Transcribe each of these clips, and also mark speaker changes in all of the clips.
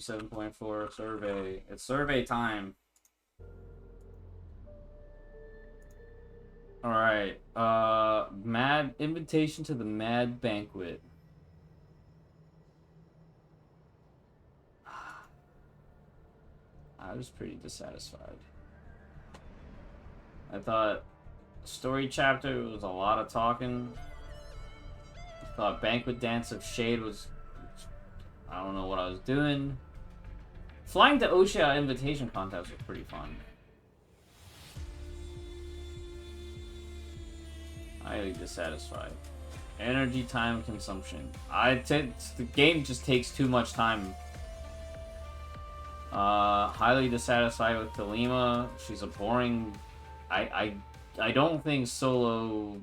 Speaker 1: 7.4 survey. It's survey time. Alright. Mad invitation to the Mad Banquet. I was pretty dissatisfied. I thought story chapter was a lot of talking. I thought Banquet Dance of Shade was... I don't know what I was doing. Flying to Oshia invitation contest was pretty fun. Highly dissatisfied. Energy time consumption. The game just takes too much time. Highly dissatisfied with Kalima. She's a boring... I don't think solo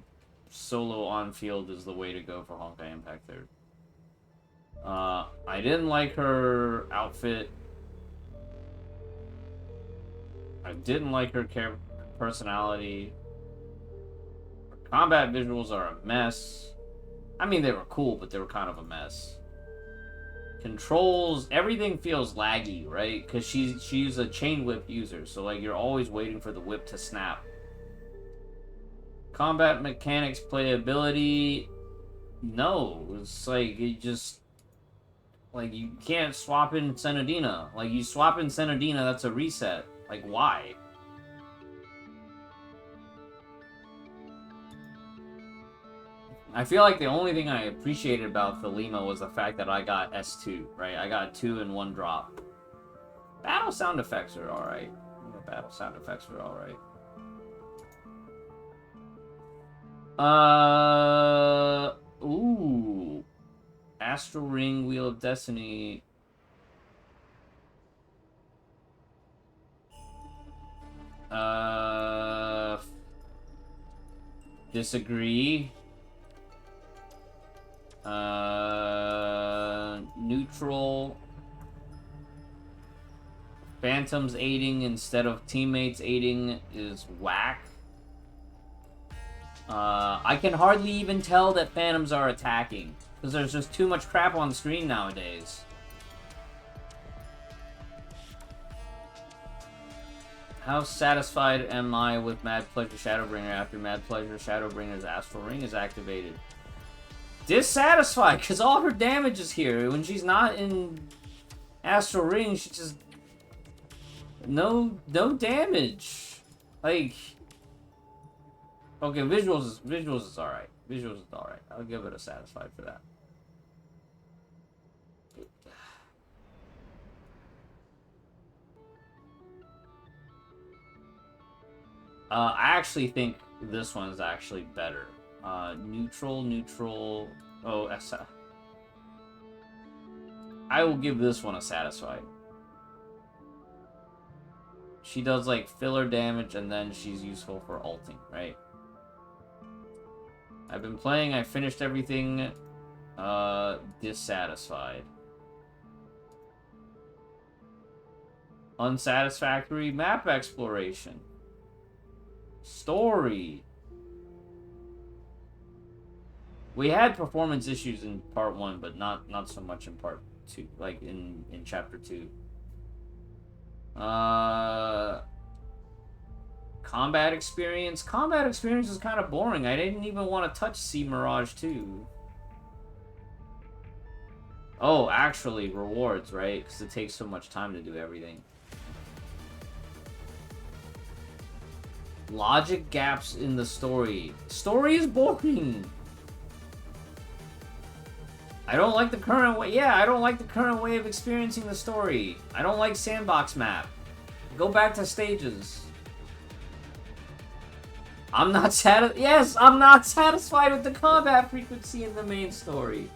Speaker 1: on field is the way to go for Honkai Impact 3rd. I didn't like her outfit. I didn't like her personality. Her combat visuals are a mess. I mean, they were cool, but they were kind of a mess. Controls, everything feels laggy, right? Because she's a chain whip user, so like you're always waiting for the whip to snap. Combat mechanics, playability, no. It's like you just like you can't swap in Senodina. Like you swap in Senodina, that's a reset. Like why? I feel like the only thing I appreciated about Thelema was the fact that I got S2, right? I got 2 in 1 drop. Battle sound effects are alright. Yeah, battle sound effects are alright. Ooh. Astral Ring, Wheel of Destiny. Disagree. Neutral. Phantoms aiding instead of teammates aiding is whack. I can hardly even tell that Phantoms are attacking, because there's just too much crap on the screen nowadays. How satisfied am I with Mad Pleasure Shadowbringer after Mad Pleasure Shadowbringer's Astral Ring is activated? Dissatisfied, because all her damage is here. When she's not in Astral Ring, she just... No damage. Like... Okay, visuals is alright. Visuals is alright. I'll give it a satisfied for that. I actually think this one's actually better. Neutral. Oh, I will give this one a satisfied. She does like filler damage and then she's useful for ulting, right? I've been playing, I finished everything. Dissatisfied. Unsatisfactory map exploration. Story. We had performance issues in part 1, but not so much in part 2, like in chapter 2. Combat experience. Combat experience is kind of boring. I didn't even want to touch Sea Mirage 2. Oh, actually, rewards, right? Because it takes so much time to do everything. Logic gaps in the story. Story is boring. I don't like the current way. Yeah, I don't like the current way of experiencing the story. I don't like sandbox map. Go back to stages. I'm not satisfied with the combat frequency in the main story.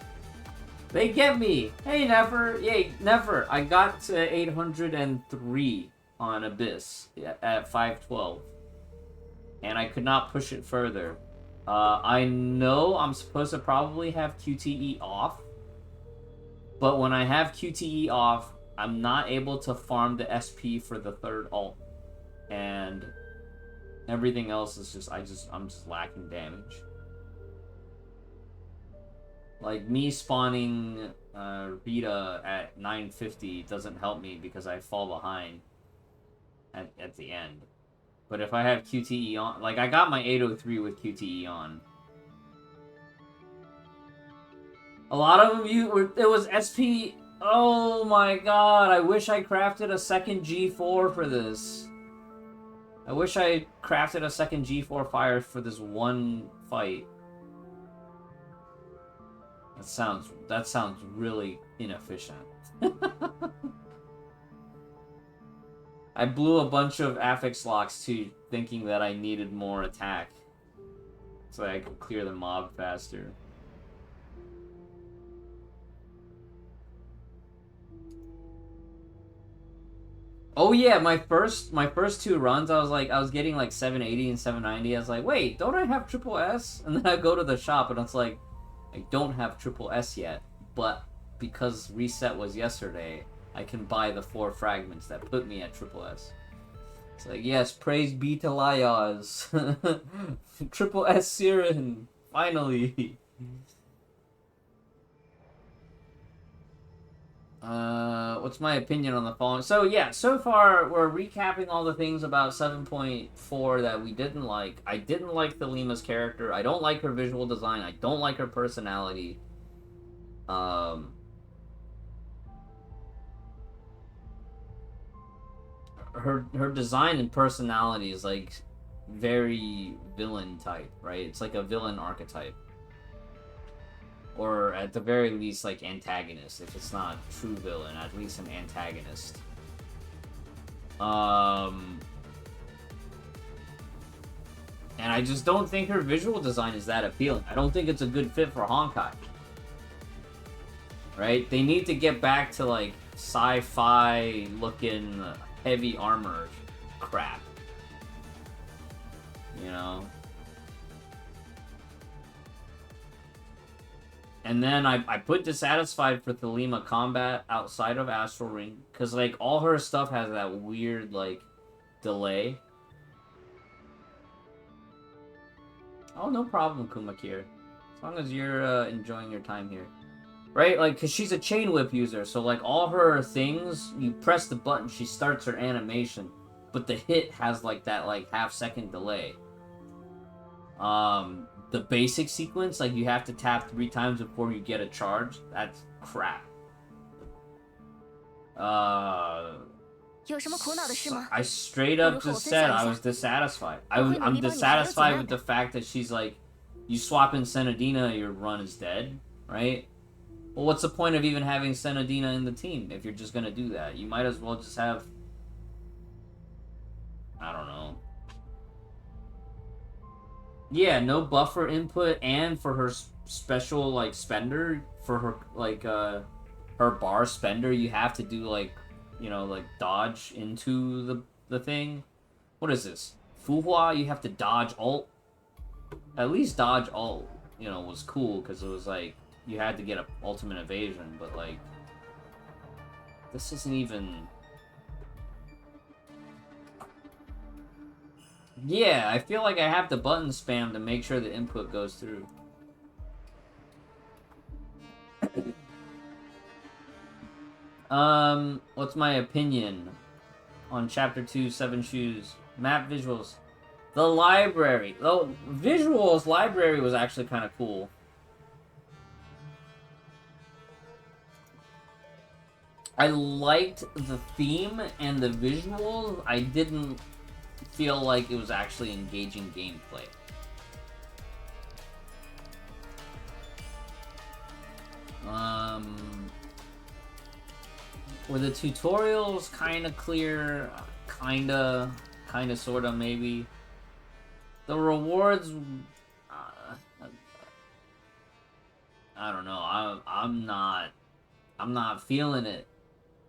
Speaker 1: They get me. Hey, Never. Yay, Never. I got to 803 on Abyss at 512. And I could not push it further. I know I'm supposed to probably have QTE off. But when I have QTE off, I'm not able to farm the SP for the 3rd ult. And everything else is just, I'm just lacking damage. Like, me spawning Rita at 950 doesn't help me because I fall behind at the end. But if I have QTE on, like I got my 803 with QTE on. A lot of them it was SP. Oh my god, I wish I crafted a second G4 for this. I wish I crafted a second G4 fire for this one fight. That sounds really inefficient. I blew a bunch of affix locks too, thinking that I needed more attack. So that I could clear the mob faster. Oh yeah, my first two runs, I was getting like 780 and 790. I was like, wait, don't I have triple S? And then I go to the shop and it's like, I don't have triple S yet, but because reset was yesterday, I can buy the 4 fragments that put me at triple S. It's like, yes, praise be to Layaz. Triple S Siren, finally. What's my opinion on the following? So yeah, so far we're recapping all the things about 7.4 that we didn't like. I didn't like Thelima's character. I don't like her visual design. I don't like her personality. Her design and personality is like very villain type, right? It's like a villain archetype. Or at the very least, like, antagonist. If it's not true villain, at least an antagonist. And I just don't think her visual design is that appealing. I don't think it's a good fit for Honkai. Right? They need to get back to, like, sci-fi looking heavy armor crap. You know? And then I put dissatisfied for Thelema combat outside of Astral Ring. Because, like, all her stuff has that weird, like, delay. Oh, no problem, Kumakir. As long as you're enjoying your time here. Right? Like, because she's a chain whip user. So, like, all her things, you press the button, she starts her animation. But the hit has, like, that, like, half-second delay. The basic sequence, like, you have to tap 3 times before you get a charge. That's crap. I straight up just said I was dissatisfied. I'm dissatisfied with the fact that she's like, you swap in Senadina, your run is dead, right? Well, what's the point of even having Senadina in the team if you're just gonna do that? You might as well just have, I don't know. Yeah, no buffer input, and for her special, like, spender, for her, like, her bar spender, you have to do, like, you know, like, dodge into the thing. What is this? Fuhua, you have to dodge ult? At least dodge ult, you know, was cool, because it was, like, you had to get a ultimate evasion, but, like, this isn't even... Yeah, I feel like I have to button spam to make sure the input goes through. What's my opinion on Chapter 2, 7 Shoes? Map visuals. The library. Oh, visuals library was actually kind of cool. I liked the theme and the visuals. I didn't feel like it was actually engaging gameplay. Were the tutorials kind of clear? Kinda, sorta, maybe. The rewards, I don't know. I'm not feeling it.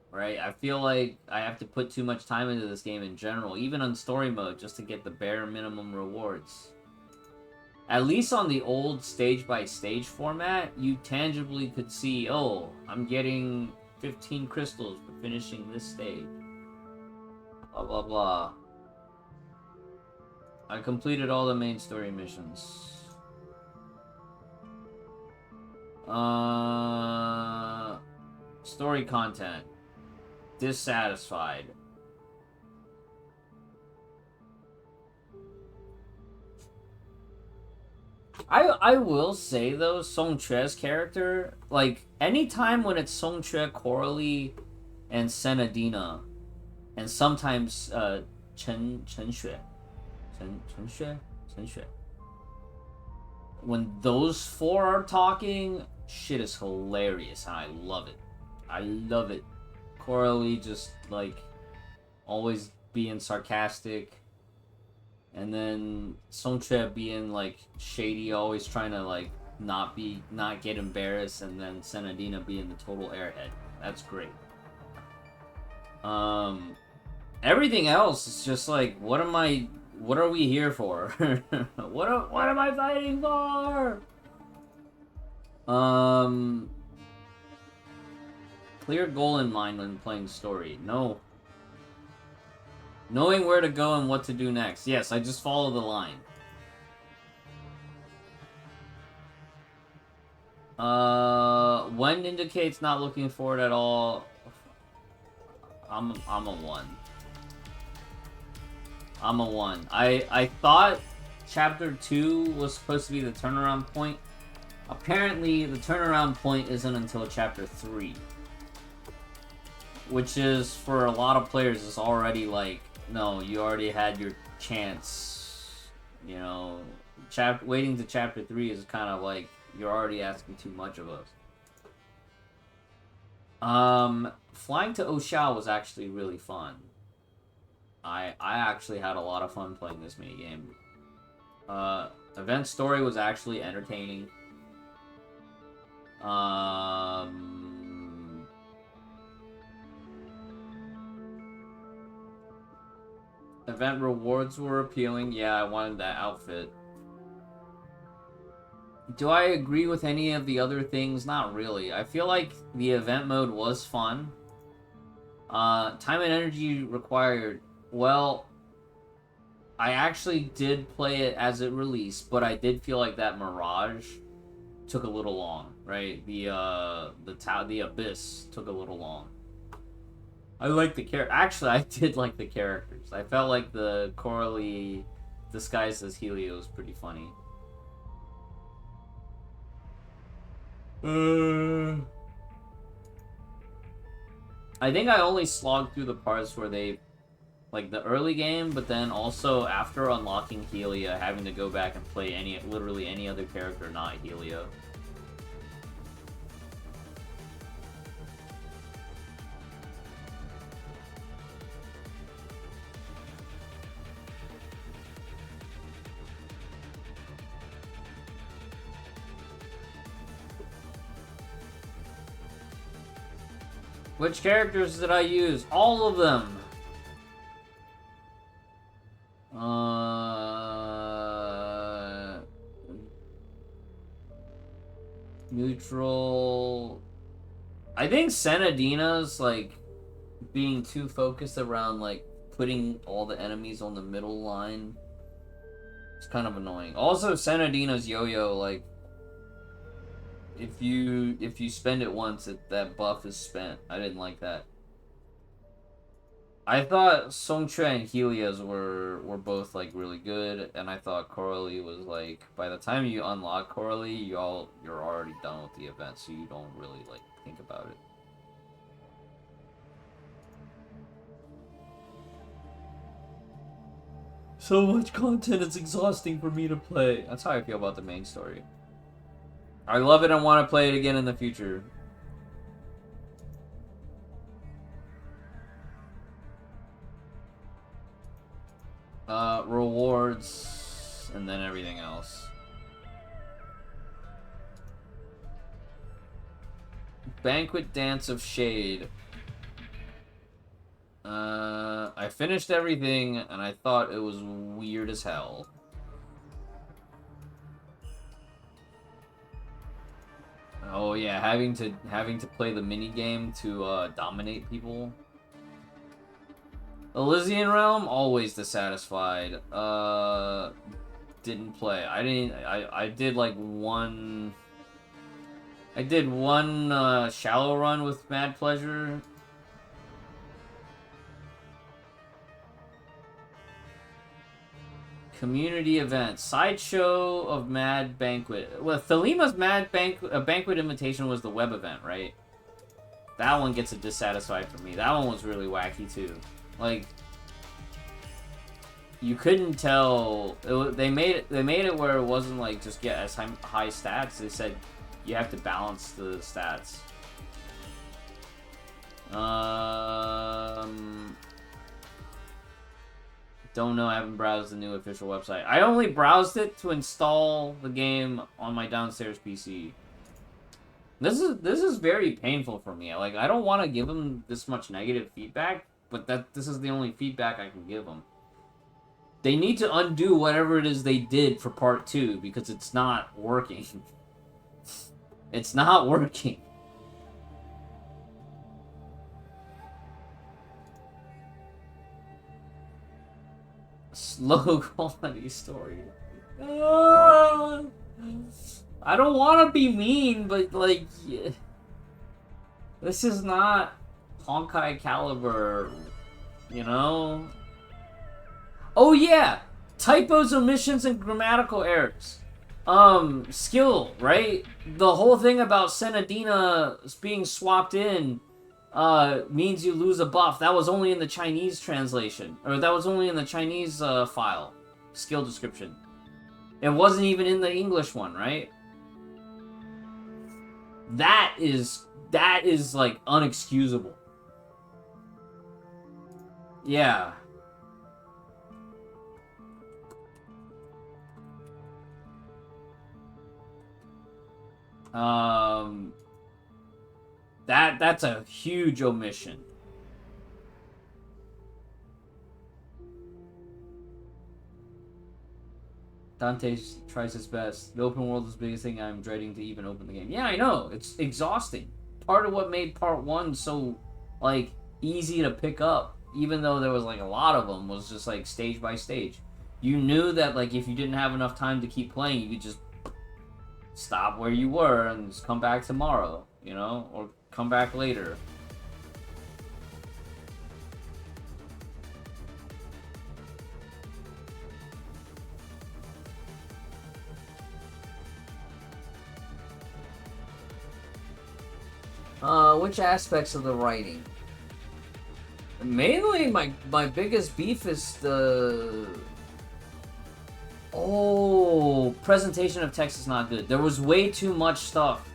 Speaker 1: Right? I feel like I have to put too much time into this game in general, even on story mode, just to get the bare minimum rewards. At least on the old stage-by-stage format, you tangibly could see, oh, I'm getting 15 crystals for finishing this stage. Blah, blah, blah. I completed all the main story missions. Story content. Dissatisfied. I will say though, Song Chue's character, like anytime when it's Song Chue, Coralie, and Senadina, and sometimes Chen Xue, Chen Xue. When those four are talking, shit is hilarious, and I love it. I love it. Coralie just like always being sarcastic. And then Song Chue being like shady, always trying to like not get embarrassed, and then Senadina being the total airhead. That's great. Everything else is just like, what are we here for? what am I fighting for? Clear goal in mind when playing story. No. Knowing where to go and what to do next. Yes, I just follow the line. When indicates not looking forward at all. I'm a 1. I'm a 1. I thought chapter 2 was supposed to be the turnaround point. Apparently, the turnaround point isn't until chapter 3. Which is, for a lot of players, is already like, no, you already had your chance. You know, waiting to chapter 3 is kind of like, you're already asking too much of us. Flying to Oshao was actually really fun. I actually had a lot of fun playing this minigame. Event story was actually entertaining. Event rewards were appealing. Yeah, I wanted that outfit. Do I agree with any of the other things? Not really. I feel like the event mode was fun. Time and energy required. Well, I actually did play it as it released, but I did feel like that Mirage took a little long, right? The Abyss took a little long. I like the character. Actually, I did like the characters. I felt like the Coralie disguised as Helio was pretty funny. I think I only slogged through the parts where they, like the early game, but then also after unlocking Helia, having to go back and play literally any other character not Helia. Which characters did I use? All of them! Neutral... I think Senadina's, like, being too focused around, like, putting all the enemies on the middle line. It's kind of annoying. Also, Senadina's yo-yo, like, if you spend it once, that buff is spent. I didn't like that. I thought Song Chue and Helia's were both like really good, and I thought Coralie was like, by the time you unlock Coralie, you're already done with the event, so you don't really like think about it. So much content, it's exhausting for me to play. That's how I feel about the main story. I love it and want to play it again in the future. Rewards, and then everything else. Banquet Dance of Shade. I finished everything, and I thought it was weird as hell. Oh yeah, having to play the mini game to dominate people. Elysian Realm, always dissatisfied. Didn't play. I did like one I did one shallow run with Mad Pleasure. Community event. Sideshow of Mad Banquet. Well, Thalima's Banquet Invitation was the web event, right? That one gets a dissatisfied for me. That one was really wacky, too. Like, you couldn't tell. They made it where it wasn't like just get as high stats. They said you have to balance the stats. Don't know. I haven't browsed the new official website. I only browsed it to install the game on my downstairs PC. This is very painful for me. Like, I don't want to give them this much negative feedback, but this is the only feedback I can give them. They need to undo whatever it is they did for part 2 because it's not working. It's not working. Slow quality story. I don't want to be mean, but like, yeah. This is not Honkai Caliber, you know? Oh yeah! Typos, omissions, and grammatical errors. Skill, right? The whole thing about Senadina being swapped in means you lose a buff. That was only in the Chinese translation. Or that was only in the Chinese file. Skill description. It wasn't even in the English one, right? That is like unexcusable. Yeah. That's a huge omission. Dante tries his best. The open world is the biggest thing I'm dreading to even open the game. Yeah, I know. It's exhausting. Part of what made part 1 so, like, easy to pick up, even though there was, like, a lot of them, was just, like, stage by stage. You knew that, like, if you didn't have enough time to keep playing, you could just stop where you were and just come back tomorrow, you know? Or come back later. Which aspects of the writing? Mainly, my biggest beef is the... Oh, presentation of text is not good. There was way too much stuff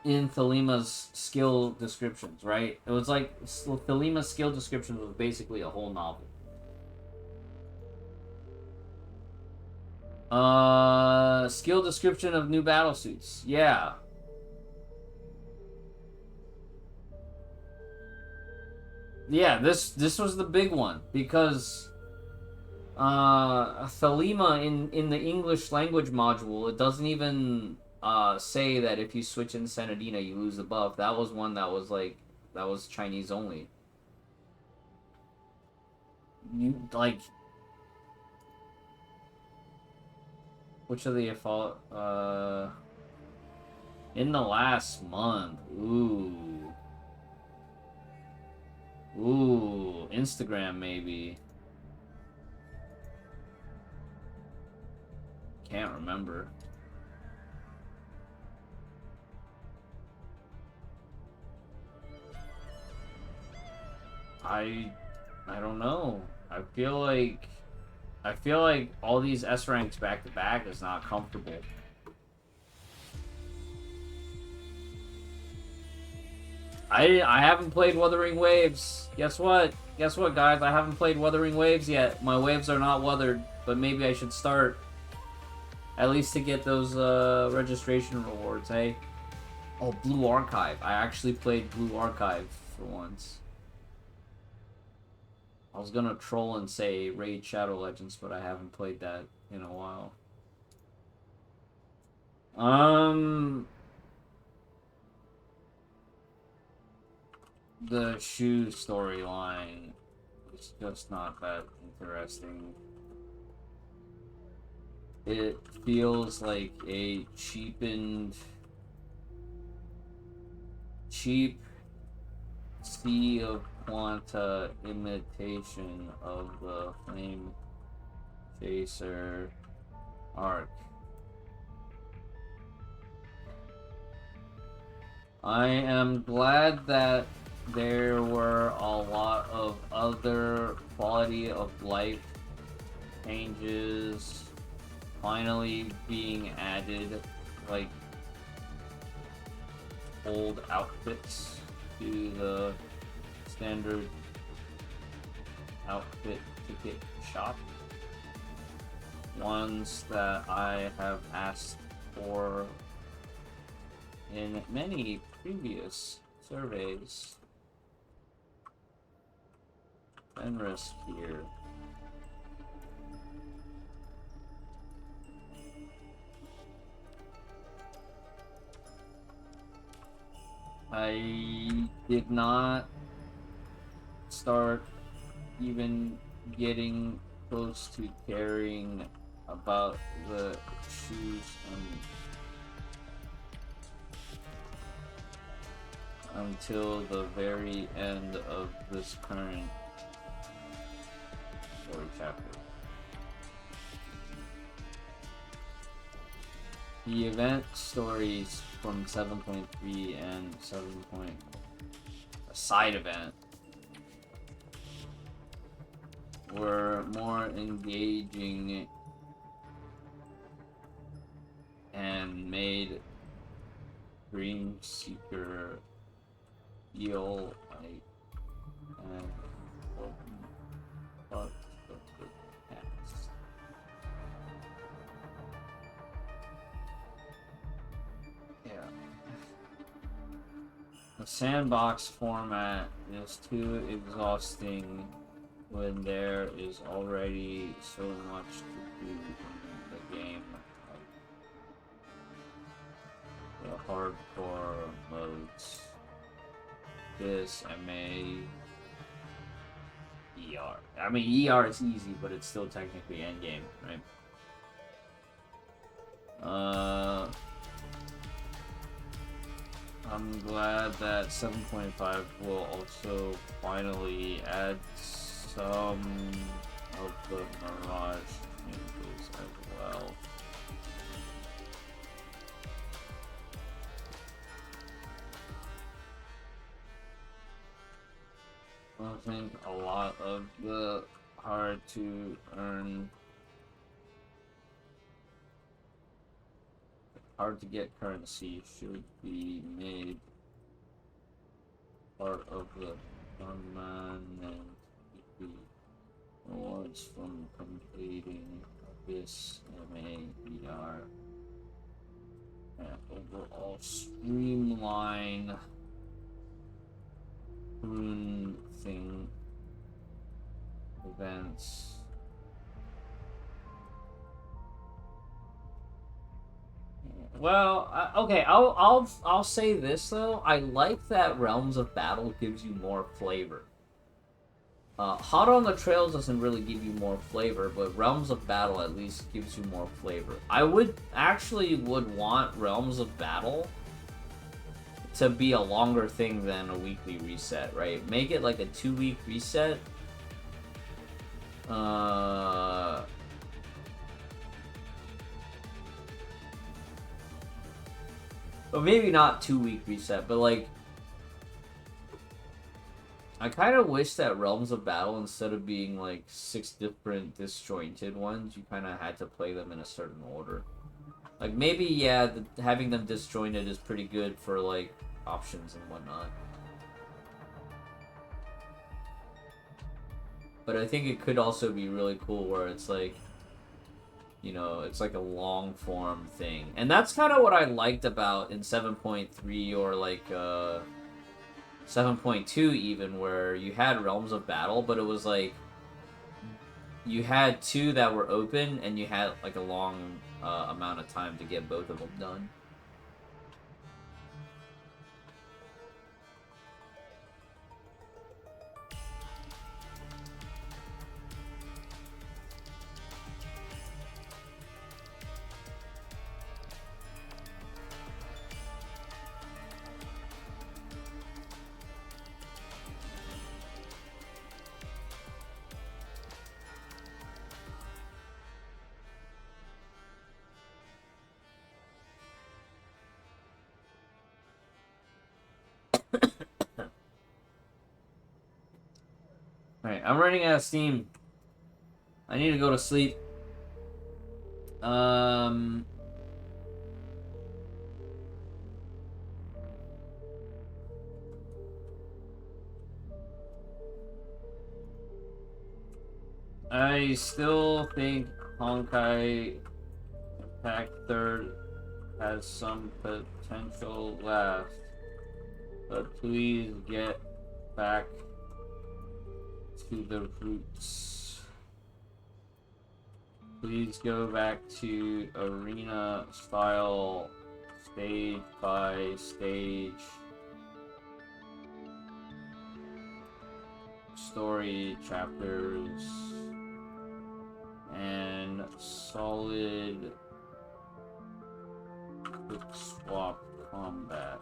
Speaker 1: in Thalima's skill descriptions, right? It was like Thalima's skill descriptions was basically a whole novel. Skill description of new battlesuits. Yeah. Yeah, this was the big one because Thalima in the English language module, it doesn't even say that if you switch in Senadina you lose the buff. That was one that was like that was Chinese only. You like which of the in the last month. Ooh, Instagram maybe. Can't remember. I don't know. I feel like all these S ranks back to back is not comfortable. I haven't played Wuthering Waves. Guess what? Guess what, guys? I haven't played Wuthering Waves yet. My waves are not weathered, but maybe I should start. At least to get those registration rewards, hey? Oh, Blue Archive. I actually played Blue Archive for once. I was gonna troll and say Raid Shadow Legends, but I haven't played that in a while. The shoe storyline is just not that interesting. It feels like a cheapened cheap Sea of Quanta imitation of the Flame Chaser arc. I am glad that there were a lot of other quality of life changes finally being added, like old outfits to the standard outfit ticket shop. Ones that I have asked for in many previous surveys. Fenris here. I did not start even getting close to caring about the shoes until the very end of this current story chapter. The event stories from 7.3 and 7. A side event were more engaging and made Dream Seeker feel like an important part of the past. Yeah. The sandbox format is too exhausting when there is already so much to do in the game. Like the hardcore modes. This, MA, ER. I mean, ER is easy, but it's still technically endgame, right? I'm glad that 7.5 will also finally add some of the Mirage changes as well. I think a lot of the hard to get currency should be made part of the permanent rewards from completing this MAER and overall streamline rune thing events. Well, okay, I'll say this though. I like that Realms of Battle gives you more flavor. Hot on the Trails doesn't really give you more flavor, but Realms of Battle at least gives you more flavor. I would want Realms of Battle to be a longer thing than a weekly reset, right? Make it like a 2-week reset. But maybe not 2-week reset, but like I kind of wish that Realms of Battle, instead of being like 6 different disjointed ones, you kind of had to play them in a certain order. Like maybe, yeah, having them disjointed is pretty good for like options and whatnot. But I think it could also be really cool where it's like, you know, it's like a long form thing. And that's kind of what I liked about in 7.3 or like 7.2 even, where you had Realms of Battle, but it was like you had 2 that were open and you had like a long amount of time to get both of them done. Alright, I'm running out of steam. I need to go to sleep. I still think Honkai Impact 3rd has some potential left, but please get back to the roots. Please go back to arena style, stage by stage, story chapters, and solid quick swap combat.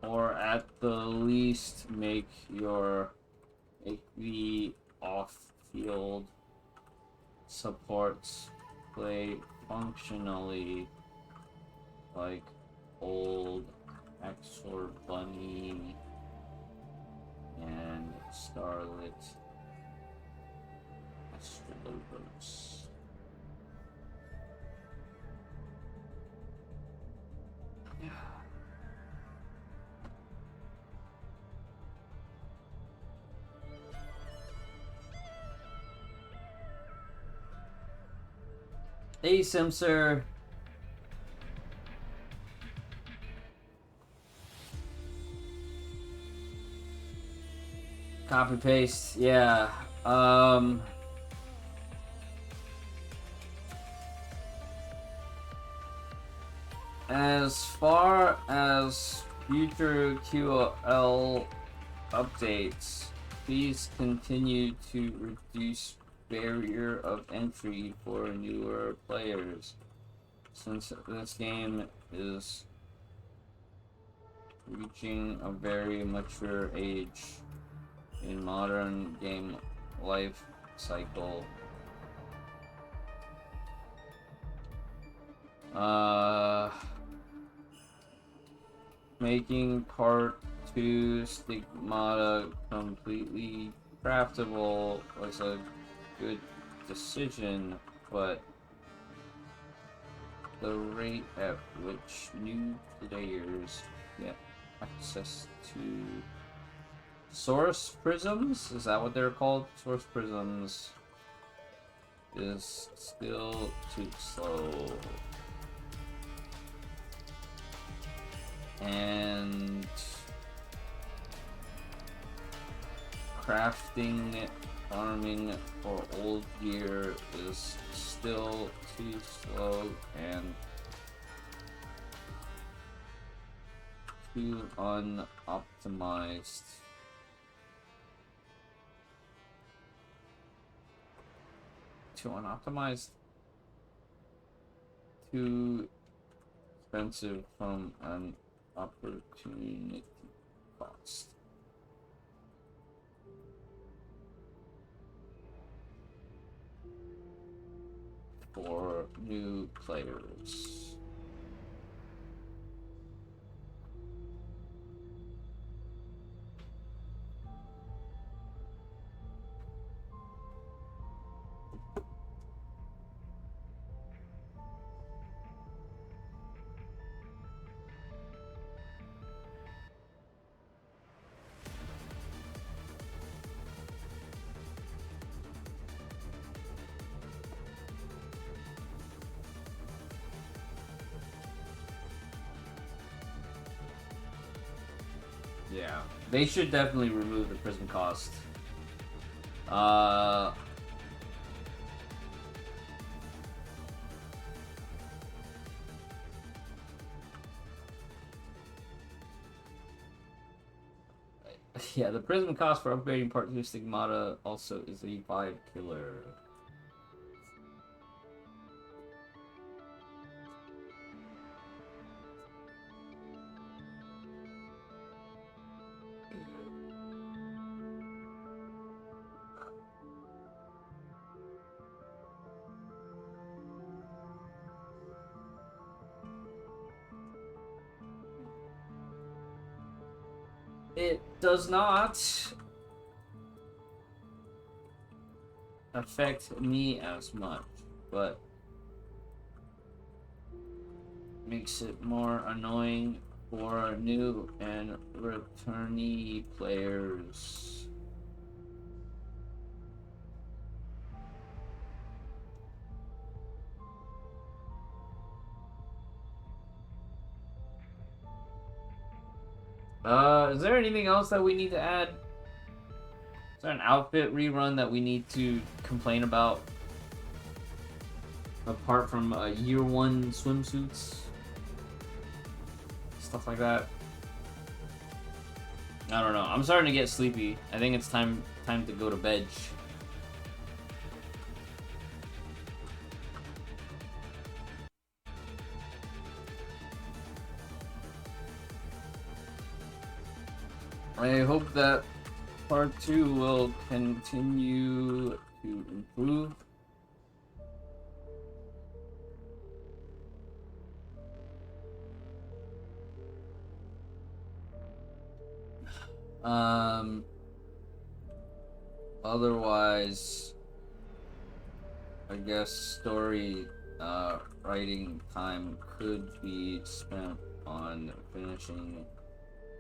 Speaker 1: Or at the least make the off-field supports play functionally like old Exor Bunny and Starlit Astrologos. Hey, Simser. Copy paste, yeah. As far as future QL updates, please continue to reduce barrier of entry for newer players, since this game is reaching a very mature age in modern game life cycle. Making part 2 Stigmata completely craftable was a good decision, but the rate at which new players get access to source prisms, is that what they're called? Source prisms is still too slow. And crafting, farming for old gear is still too slow and too unoptimized. Too unoptimized? Too expensive from an opportunity cost. For new players. Yeah, they should definitely remove the prison cost. Yeah, the prison cost for upgrading Part 2 Stigmata also is a vibe killer. It does not affect me as much, but makes it more annoying for new and returnee players. Is there anything else that we need to add? Is there an outfit rerun that we need to complain about? Apart from year one swimsuits? Stuff like that. I don't know. I'm starting to get sleepy. I think it's time to go to bed. I hope that part 2 will continue to improve. Otherwise, I guess story writing time could be spent on finishing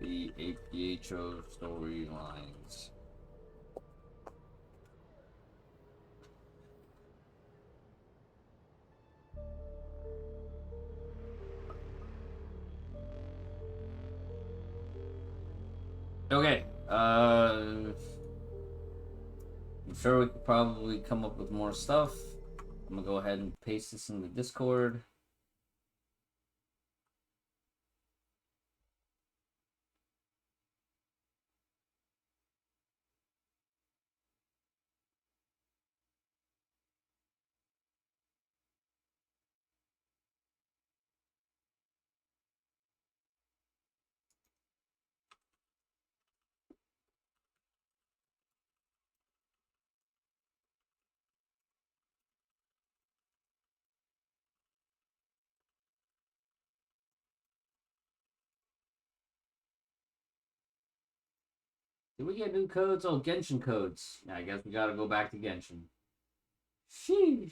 Speaker 1: the APHO storylines. Okay, I'm sure we could probably come up with more stuff. I'm gonna go ahead and paste this in the Discord. Did we get new codes? Oh, Genshin codes. Yeah, I guess we gotta go back to Genshin. Sheesh.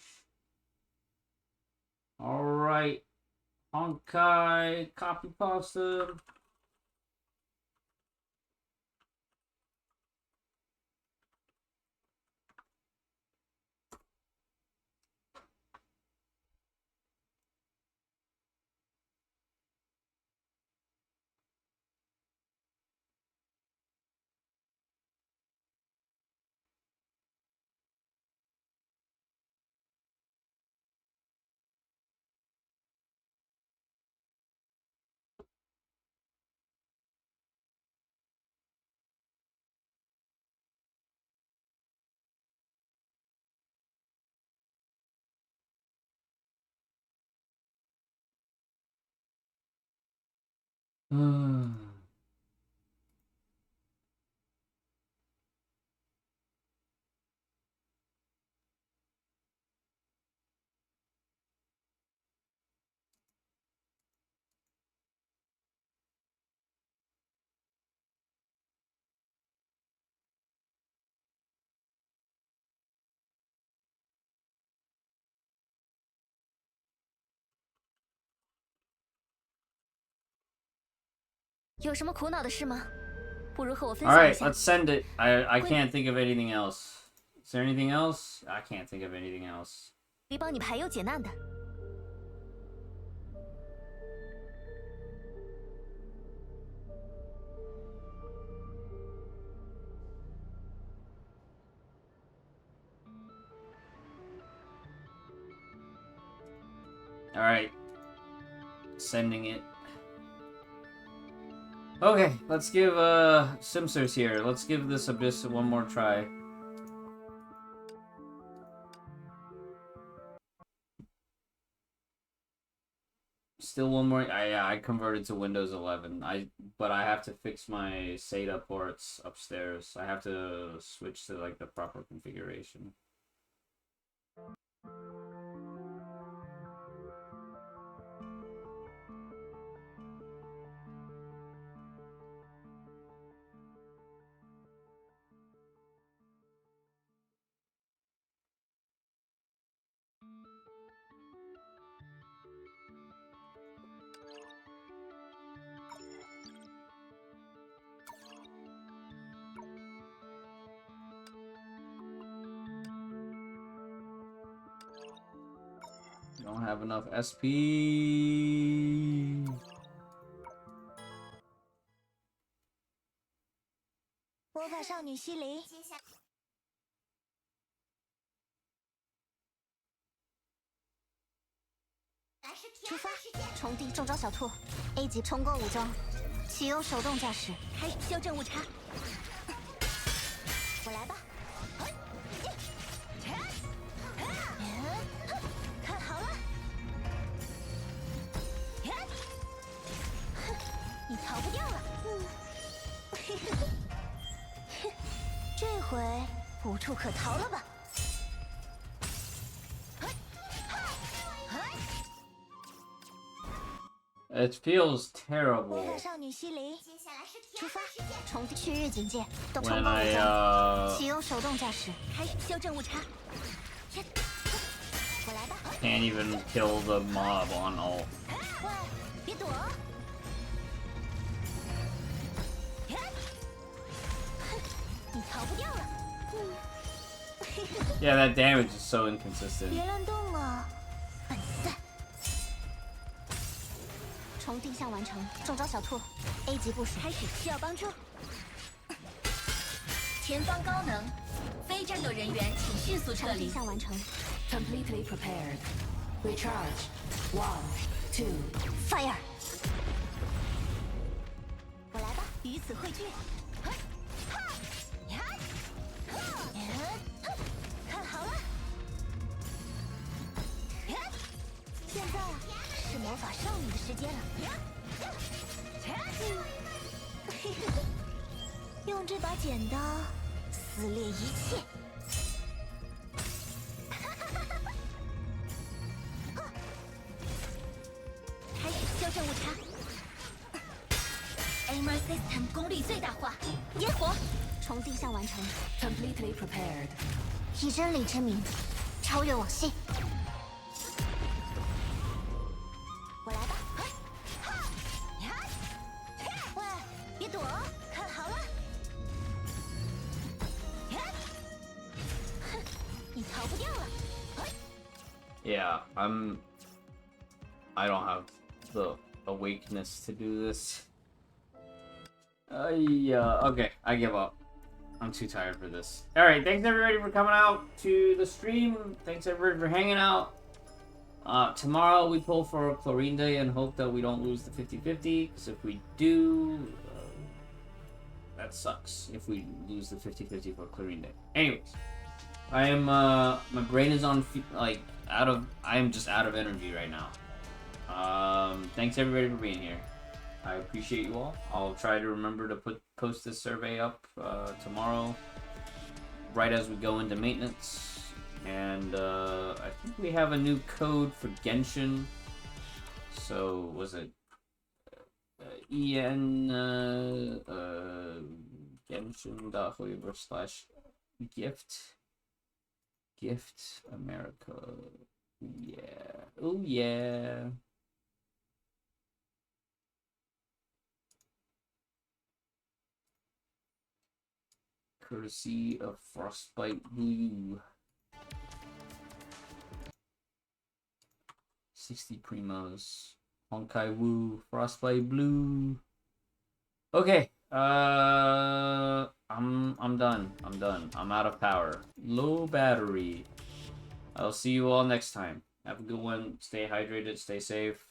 Speaker 1: Alright. Honkai, copy pasta. Alright, let's send it. I can't think of anything else. Is there anything else? I can't think of anything else. Alright. Sending it. Okay, let's give Simsers here. Let's give this Abyss one more try. Still one more. I converted to Windows 11. But I have to fix my SATA ports upstairs. I have to switch to like the proper configuration. Don't have enough SP.
Speaker 2: 魔法少女西林，出发！重敌中招小兔 ，A 级重构武装，启用手动驾驶，开始修正误差。我来吧。看好了，你逃不掉了。这回无处可逃了吧？
Speaker 1: It feels terrible
Speaker 2: 魔法少女西林，出发！重地区域警戒，都
Speaker 1: when
Speaker 2: 重构武
Speaker 1: I
Speaker 2: 装，启用手动驾驶，开始修正误差。我来吧。
Speaker 1: can't even kill the mob on ult.
Speaker 2: 喂，别躲！你逃不掉了。
Speaker 1: Yeah, that damage is so inconsistent.
Speaker 2: 别乱动了，笨蛋！重定向完成，中招小兔 A 级部署开始，需要帮助。
Speaker 3: 前方高能，非战斗人员请迅速撤离。
Speaker 2: 重定向完成
Speaker 3: Completely prepared. Recharge. 1, 2.，Fire！
Speaker 2: 我来吧，彼此汇聚。看好了，现在是魔法少女的时间了。用这把剪刀撕裂一切。开始修正误差。
Speaker 3: Aimer System 功率最大化。
Speaker 2: 烟火，重定向完成，
Speaker 3: Completely prepared.
Speaker 2: 以真理之名，超越往昔。我来吧。喂，别躲，看好了。你逃不掉了。
Speaker 1: Yeah, I don't have the awakeness to do this. Yeah, okay, I give up. I'm too tired for this. Alright, thanks everybody for coming out to the stream. Thanks everybody for hanging out. Tomorrow we pull for Chlorine Day and hope that we don't lose the 50-50. Because if we do, that sucks. If we lose the 50-50 for Chlorine Day. Anyways, I am, my brain is on, I am just out of energy right now. Thanks everybody for being here. I appreciate you all. I'll try to remember to post this survey up tomorrow, right as we go into maintenance. And I think we have a new code for Genshin. So was it Genshin.hoiver/gift America. Yeah. Oh yeah. Courtesy of Frostbite Blue. 60 primos. Honkai Woo. Frostbite Blue. Okay. I'm done. I'm out of power. Low battery. I'll see you all next time. Have a good one. Stay hydrated. Stay safe.